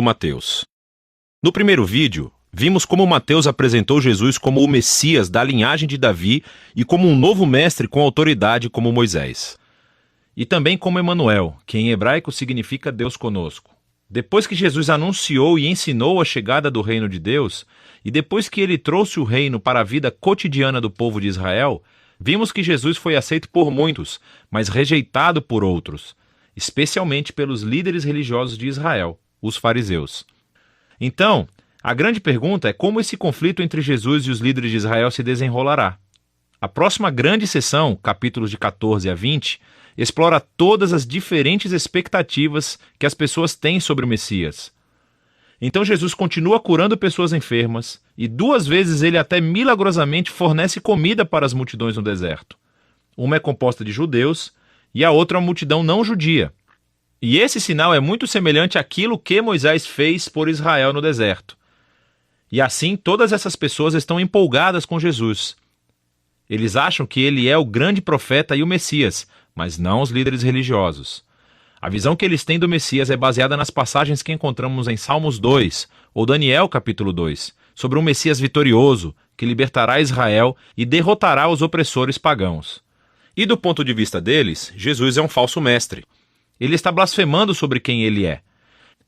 Mateus. No primeiro vídeo, vimos como Mateus apresentou Jesus como o Messias da linhagem de Davi e como um novo mestre com autoridade como Moisés. E também como Emanuel, que em hebraico significa Deus conosco. Depois que Jesus anunciou e ensinou a chegada do reino de Deus, e depois que ele trouxe o reino para a vida cotidiana do povo de Israel, vimos que Jesus foi aceito por muitos, mas rejeitado por outros, especialmente pelos líderes religiosos de Israel, os fariseus. Então, a grande pergunta é como esse conflito entre Jesus e os líderes de Israel se desenrolará. A próxima grande sessão, capítulos de 14 a 20, explora todas as diferentes expectativas que as pessoas têm sobre o Messias. Então Jesus continua curando pessoas enfermas e 2 vezes ele até milagrosamente fornece comida para as multidões no deserto. Uma é composta de judeus e a outra é uma multidão não judia. E esse sinal é muito semelhante àquilo que Moisés fez por Israel no deserto. E assim todas essas pessoas estão empolgadas com Jesus. Eles acham que ele é o grande profeta e o Messias, mas não os líderes religiosos. A visão que eles têm do Messias é baseada nas passagens que encontramos em Salmos 2, ou Daniel capítulo 2, sobre um Messias vitorioso, que libertará Israel e derrotará os opressores pagãos. E do ponto de vista deles, Jesus é um falso mestre. Ele está blasfemando sobre quem ele é.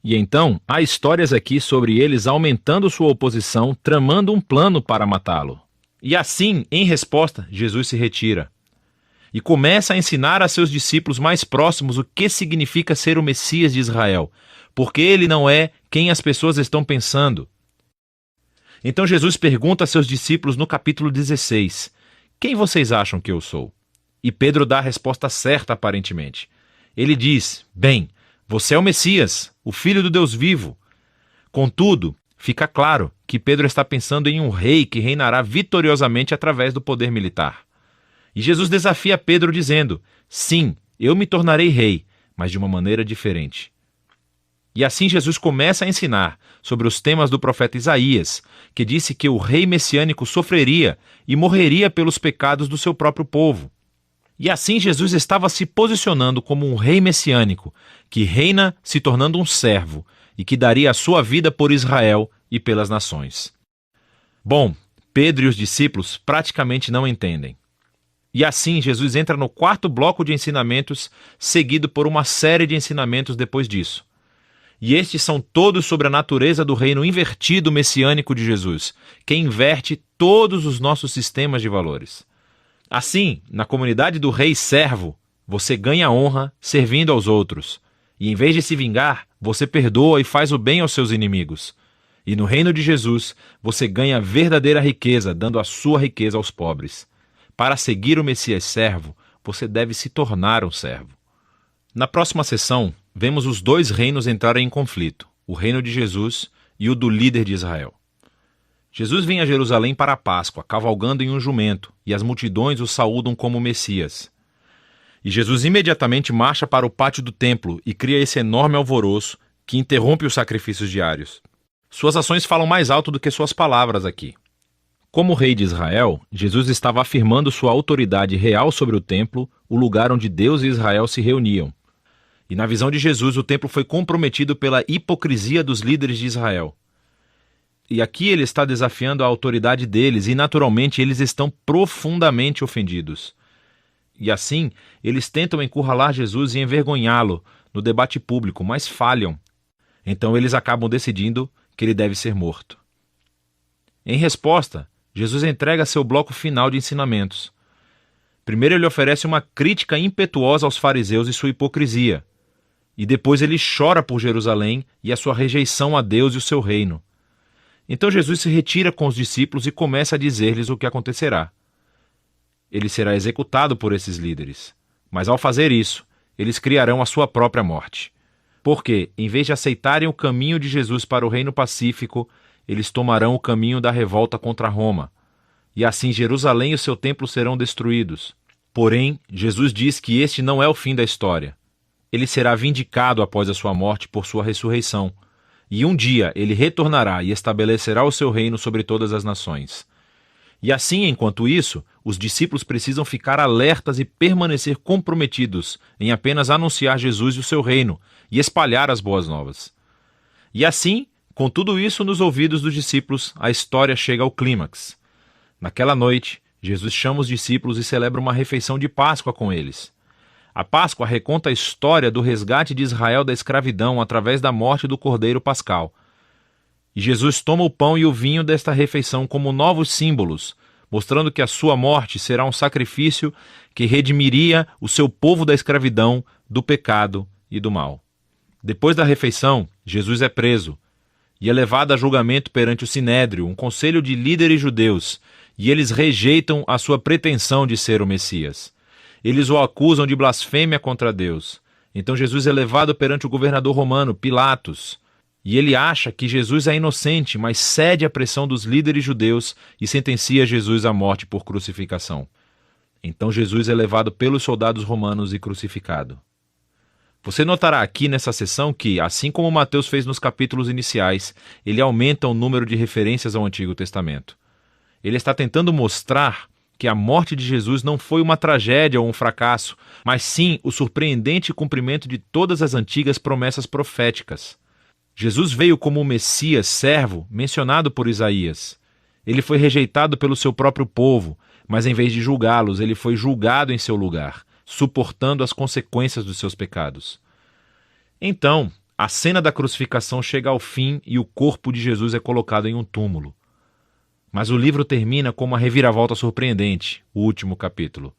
E então, há histórias aqui sobre eles aumentando sua oposição, tramando um plano para matá-lo. E assim, em resposta, Jesus se retira. E começa a ensinar a seus discípulos mais próximos o que significa ser o Messias de Israel, porque ele não é quem as pessoas estão pensando. Então Jesus pergunta a seus discípulos no capítulo 16, quem vocês acham que eu sou? E Pedro dá a resposta certa aparentemente. Ele diz, bem, você é o Messias, o Filho do Deus vivo. Contudo, fica claro que Pedro está pensando em um rei que reinará vitoriosamente através do poder militar. E Jesus desafia Pedro dizendo, sim, eu me tornarei rei, mas de uma maneira diferente. E assim Jesus começa a ensinar sobre os temas do profeta Isaías, que disse que o rei messiânico sofreria e morreria pelos pecados do seu próprio povo. E assim Jesus estava se posicionando como um rei messiânico, que reina se tornando um servo e que daria a sua vida por Israel e pelas nações. Bom, Pedro e os discípulos praticamente não entendem. E assim Jesus entra no 4º bloco de ensinamentos, seguido por uma série de ensinamentos depois disso. E estes são todos sobre a natureza do reino invertido messiânico de Jesus, que inverte todos os nossos sistemas de valores. Assim, na comunidade do rei servo, você ganha honra servindo aos outros. E em vez de se vingar, você perdoa e faz o bem aos seus inimigos. E no reino de Jesus, você ganha verdadeira riqueza, dando a sua riqueza aos pobres. Para seguir o Messias servo, você deve se tornar um servo. Na próxima sessão, vemos os 2 reinos entrarem em conflito, o reino de Jesus e o do líder de Israel. Jesus vem a Jerusalém para a Páscoa, cavalgando em um jumento, e as multidões o saúdam como Messias. E Jesus imediatamente marcha para o pátio do templo e cria esse enorme alvoroço que interrompe os sacrifícios diários. Suas ações falam mais alto do que suas palavras aqui. Como rei de Israel, Jesus estava afirmando sua autoridade real sobre o templo, o lugar onde Deus e Israel se reuniam. E na visão de Jesus, o templo foi comprometido pela hipocrisia dos líderes de Israel. E aqui ele está desafiando a autoridade deles e, naturalmente, eles estão profundamente ofendidos. E assim, eles tentam encurralar Jesus e envergonhá-lo no debate público, mas falham. Então eles acabam decidindo que ele deve ser morto. Em resposta, Jesus entrega seu bloco final de ensinamentos. Primeiro ele oferece uma crítica impetuosa aos fariseus e sua hipocrisia. E depois ele chora por Jerusalém e a sua rejeição a Deus e o seu reino. Então Jesus se retira com os discípulos e começa a dizer-lhes o que acontecerá. Ele será executado por esses líderes, mas ao fazer isso, eles criarão a sua própria morte. Porque, em vez de aceitarem o caminho de Jesus para o reino pacífico, eles tomarão o caminho da revolta contra Roma. E assim Jerusalém e o seu templo serão destruídos. Porém, Jesus diz que este não é o fim da história. Ele será vindicado após a sua morte por sua ressurreição. E um dia ele retornará e estabelecerá o seu reino sobre todas as nações. E assim, enquanto isso, os discípulos precisam ficar alertas e permanecer comprometidos em apenas anunciar Jesus e o seu reino e espalhar as boas novas. E assim, com tudo isso nos ouvidos dos discípulos, a história chega ao clímax. Naquela noite, Jesus chama os discípulos e celebra uma refeição de Páscoa com eles. A Páscoa reconta a história do resgate de Israel da escravidão através da morte do Cordeiro Pascal. E Jesus toma o pão e o vinho desta refeição como novos símbolos, mostrando que a sua morte será um sacrifício que redimiria o seu povo da escravidão, do pecado e do mal. Depois da refeição, Jesus é preso e é levado a julgamento perante o Sinédrio, um conselho de líderes judeus, e eles rejeitam a sua pretensão de ser o Messias. Eles o acusam de blasfêmia contra Deus. Então Jesus é levado perante o governador romano, Pilatos, e ele acha que Jesus é inocente, mas cede à pressão dos líderes judeus e sentencia Jesus à morte por crucificação. Então Jesus é levado pelos soldados romanos e crucificado. Você notará aqui nessa seção que, assim como Mateus fez nos capítulos iniciais, ele aumenta o número de referências ao Antigo Testamento. Ele está tentando mostrar que a morte de Jesus não foi uma tragédia ou um fracasso, mas sim o surpreendente cumprimento de todas as antigas promessas proféticas. Jesus veio como o Messias servo mencionado por Isaías. Ele foi rejeitado pelo seu próprio povo, mas em vez de julgá-los, ele foi julgado em seu lugar, suportando as consequências dos seus pecados. Então, a cena da crucificação chega ao fim e o corpo de Jesus é colocado em um túmulo. Mas o livro termina com uma reviravolta surpreendente, o último capítulo.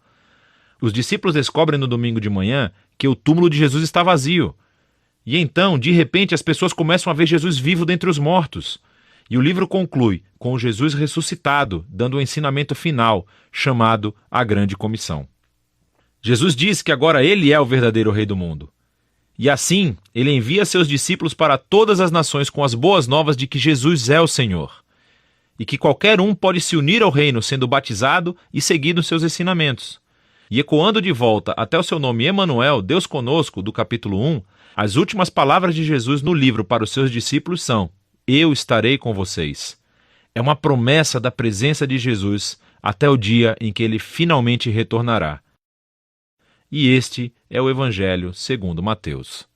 Os discípulos descobrem no domingo de manhã que o túmulo de Jesus está vazio. E então, de repente, as pessoas começam a ver Jesus vivo dentre os mortos. E o livro conclui com o Jesus ressuscitado, dando um ensinamento final, chamado a Grande Comissão. Jesus diz que agora ele é o verdadeiro rei do mundo. E assim, ele envia seus discípulos para todas as nações com as boas novas de que Jesus é o Senhor. E que qualquer um pode se unir ao reino sendo batizado e seguindo seus ensinamentos. E ecoando de volta até o seu nome Emanuel, Deus conosco, do capítulo 1, as últimas palavras de Jesus no livro para os seus discípulos são: eu estarei com vocês. É uma promessa da presença de Jesus até o dia em que ele finalmente retornará. E este é o Evangelho segundo Mateus.